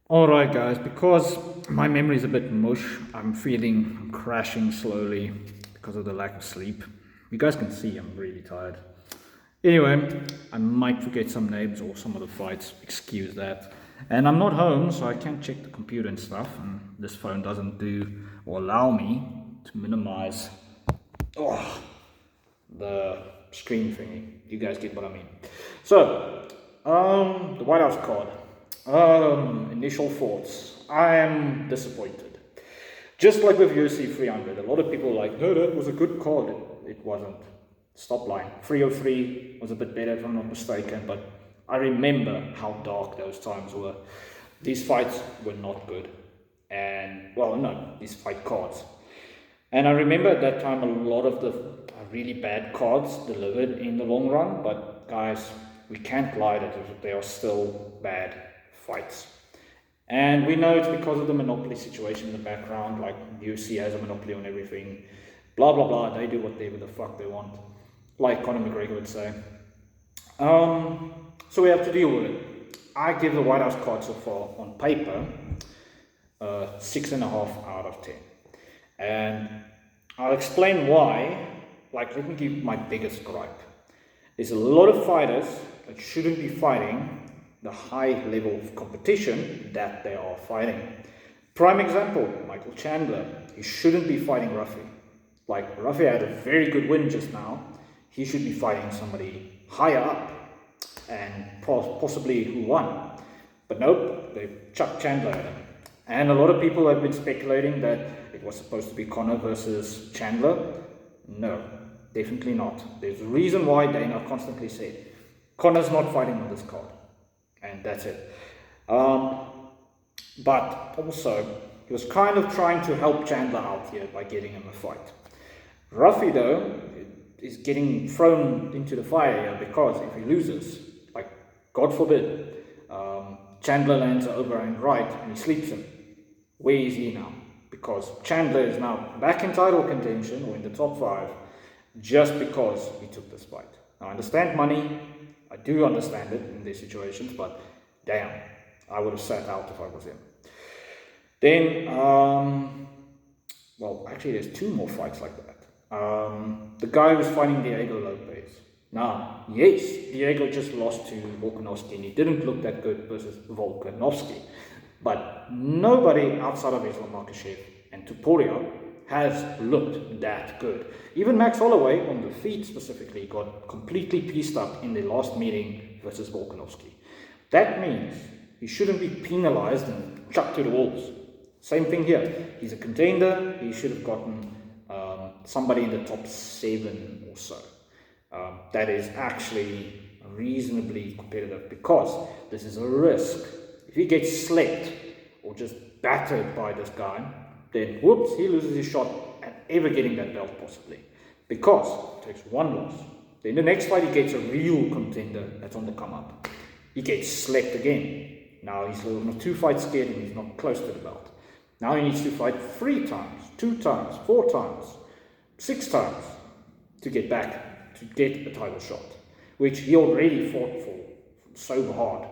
Alright guys, because my memory is a bit mush, I'm crashing slowly because of the lack of sleep. You guys can see I'm really tired. Anyway, I might forget some names or some of the fights, excuse that. And I'm not home, so I can't check the computer and stuff, and this phone doesn't do or allow me to minimize the screen thingy. You guys get what I mean. So, the Whitehouse card. Initial thoughts. I am disappointed. Just like with UFC 300, a lot of people are like, no, that was a good card. It wasn't. Stop lying. 303 was a bit better if I'm not mistaken, but I remember how dark those times were. These fights were not good. And, well, no, these fight cards. And I remember at that time a lot of the really bad cards delivered in the long run, but guys, we can't lie that they are still bad fights. And we know it's because of the monopoly situation in the background, like UFC has a monopoly on everything, blah blah blah, they do whatever the fuck they want, like Conor McGregor would say. So we have to deal with it. I give the Whitehouse card so far on paper 6.5 out of 10. And I'll explain why. Like, let me give my biggest gripe. There's a lot of fighters that shouldn't be fighting the high level of competition that they are fighting. Prime example, Michael Chandler. He shouldn't be fighting Ruffy. Like, Ruffy had a very good win just now. He should be fighting somebody higher up and possibly who won. But nope, they chucked Chandler at him. And a lot of people have been speculating that it was supposed to be Conor versus Chandler. No, definitely not. There's a reason why Dana constantly said, Conor's not fighting on this card. And that's it. But also, he was kind of trying to help Chandler out here by getting him a fight. Ruffy, though, is getting thrown into the fire here because if he loses, like, God forbid, Chandler lands an overhand right and he sleeps him. Where is he now? Because Chandler is now back in title contention or in the top 5 just because he took this fight. Now, I understand money. I do understand it in these situations, but damn, I would have sat out if I was him. Then, well, actually, there's 2 more fights like that. The guy who's fighting Diego Lopez. Now, yes, Diego just lost to Volkanovski and he didn't look that good versus Volkanovski. But nobody outside of Islam Makhachev and Tuporia has looked that good. Even Max Holloway, on the feet specifically, got completely pieced up in the last meeting versus Volkanovski. That means he shouldn't be penalized and chucked to the wolves. Same thing here. He's a contender. He should have gotten somebody in the top 7 or so. That is actually reasonably competitive because this is a risk. If he gets slept or just battered by this guy, then whoops, he loses his shot at ever getting that belt possibly. Because it takes 1 loss. Then the next fight he gets a real contender that's on the come up. He gets slept again. Now he's not 2 fights scared and he's not close to the belt. Now he needs to fight 3 times, 2 times, 4 times, 6 times to get back, to get a title shot, which he already fought for so hard.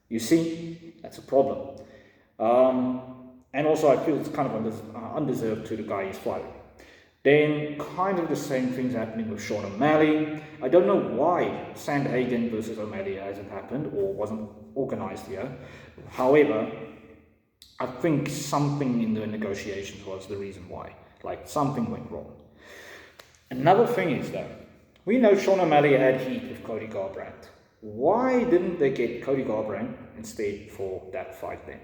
You see, that's a problem. And also I feel it's kind of undeserved to the guy he's fighting. Then kind of the same thing's happening with Sean O'Malley. I don't know why Sandhagen versus O'Malley hasn't happened or wasn't organized here. However, I think something in the negotiations was the reason why. Like, something went wrong. Another thing is that we know Sean O'Malley had heat with Cody Garbrandt. Why didn't they get Cody Garbrandt instead for that fight then?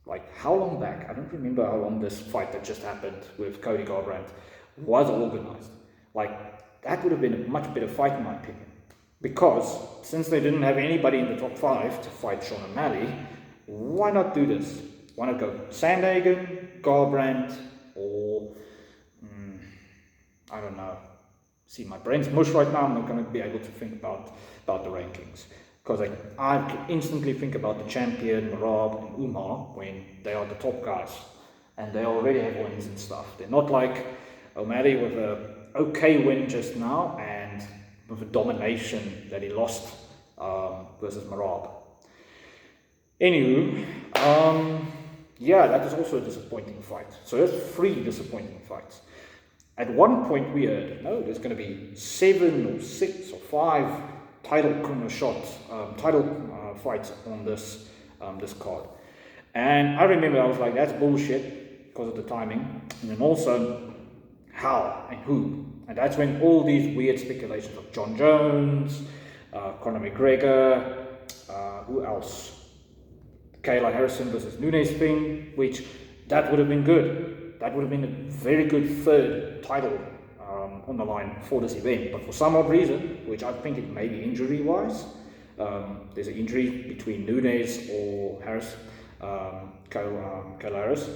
Like, how long back? I don't remember how long this fight that just happened with Cody Garbrandt was organized. Like, that would have been a much better fight in my opinion. Because since they didn't have anybody in the top 5 to fight Sean O'Malley, why not do this? Why not go Sandhagen, Garbrandt, or I don't know. See, my brain's mush right now. I'm not going to be able to think about the rankings. Because I can instantly think about the champion, Marab, and Umar when they are the top guys. And they already have wins and stuff. They're not like O'Malley with a okay win just now and with a domination that he lost versus Marab. Anywho, Yeah, that is also a disappointing fight. So there's 3 disappointing fights. At one point we heard, no, there's going to be 7 or 6 or 5 title fights on this card. And I remember I was like, that's bullshit because of the timing. And then also, how and who. And that's when all these weird speculations of John Jones, Conor McGregor, who else? Kayla Harrison versus Nunes thing, which that would have been good. That would have been a very good 3rd title on the line for this event. But for some odd reason, which I think it may be injury-wise, there's an injury between Nunes or Harris, Kayla Harris.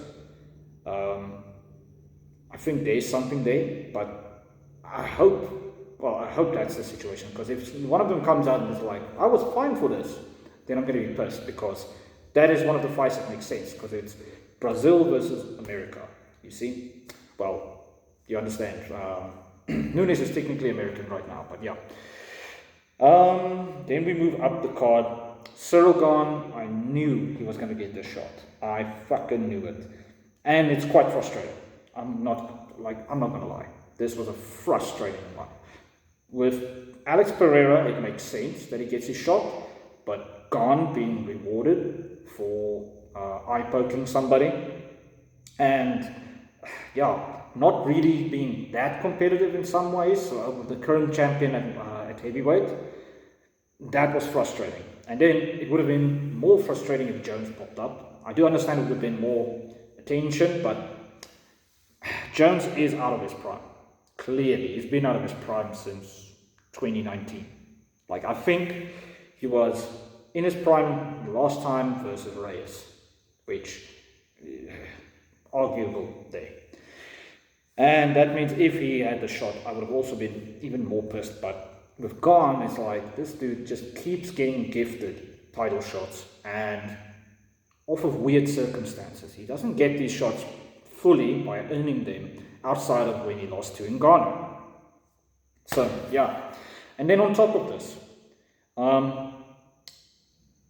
I think there's something there, but I hope that's the situation, because if one of them comes out and is like, I was fine for this, then I'm going to be pissed, because that is one of the fights that makes sense, because it's Brazil versus America, you see? Well, you understand. Nunes is technically American right now, but yeah. Then we move up the card. Cyril Gane, I knew he was going to get this shot. I fucking knew it. And it's quite frustrating. I'm not going to lie. This was a frustrating one. With Alex Pereira, it makes sense that he gets his shot, but Gane being rewarded for eye-poking somebody, and yeah, not really being that competitive in some ways, with the current champion at heavyweight, that was frustrating. And then it would have been more frustrating if Jones popped up. I do understand it would have been more attention, but Jones is out of his prime. Clearly, he's been out of his prime since 2019. Like, I think he was in his prime the last time versus Reyes, which arguable there. And that means if he had the shot, I would have also been even more pissed. But with Gane, it's like, this dude just keeps getting gifted title shots, and off of weird circumstances. He doesn't get these shots fully by earning them outside of when he lost to Ngannou. So, yeah. And then on top of this,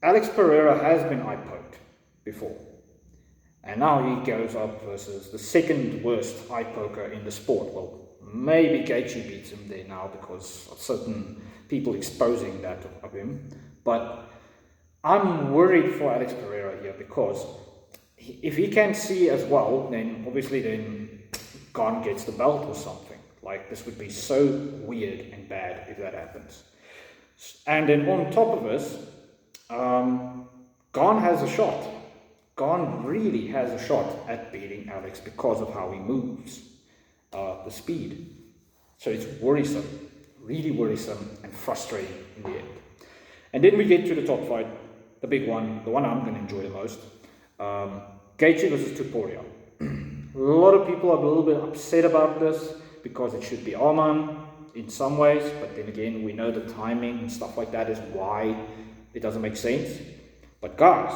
Alex Pereira has been eye-poked before. And now he goes up versus the 2nd worst eye-poker in the sport. Well, maybe Gaethje beats him there now because of certain people exposing that of him. But I'm worried for Alex Pereira here, because if he can see as well, then obviously Gane gets the belt or something. Like, this would be so weird and bad if that happens. And then on top of this, Gane has a shot. Gane really has a shot at beating Alex because of how he moves, the speed. So it's worrisome, really worrisome and frustrating in the end. And then we get to the top fight, the big one, the one I'm going to enjoy the most. Gaethje versus Topuria. A lot of people are a little bit upset about this because it should be Arman in some ways, but then again, we know the timing and stuff like that is why it doesn't make sense. But guys,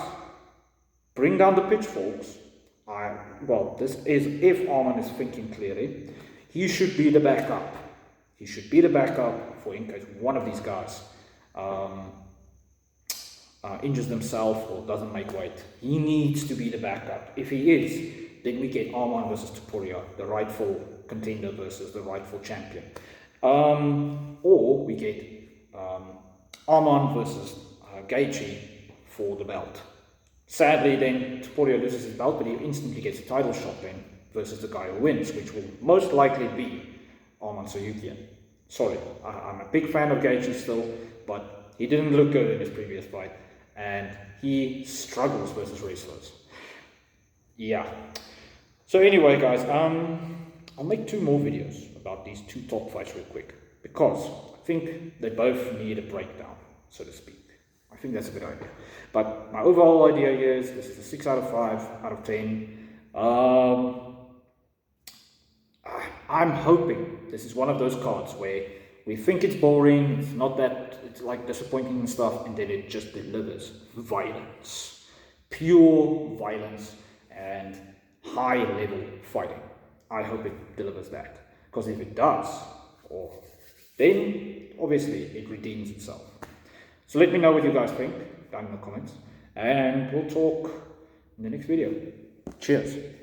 bring down the pitchforks. This is if Arman is thinking clearly. He should be the backup. He should be the backup for in case one of these guys injures themselves or doesn't make weight. He needs to be the backup. If he is, then we get Arman versus Topuria, the rightful contender versus the rightful champion. Or we get Arman versus Gaethje for the belt. Sadly, then Topuria loses his belt, but he instantly gets a title shot then versus the guy who wins, which will most likely be Arman Tsarukyan. Sorry, I'm a big fan of Gaethje still, but he didn't look good in his previous fight, and he struggles versus wrestlers. Yeah. So anyway, guys, I'll make 2 more videos about these 2 top fights real quick, because I think they both need a breakdown, so to speak. I think that's a good idea. But my overall idea here is this is a 6 out of 5 out of 10. I'm hoping this is one of those cards where we think it's boring, it's not that, it's like disappointing and stuff, and then it just delivers violence. Pure violence and high level fighting. I hope it delivers that. Because if it does, then obviously it redeems itself. So let me know what you guys think down in the comments, and we'll talk in the next video. Cheers.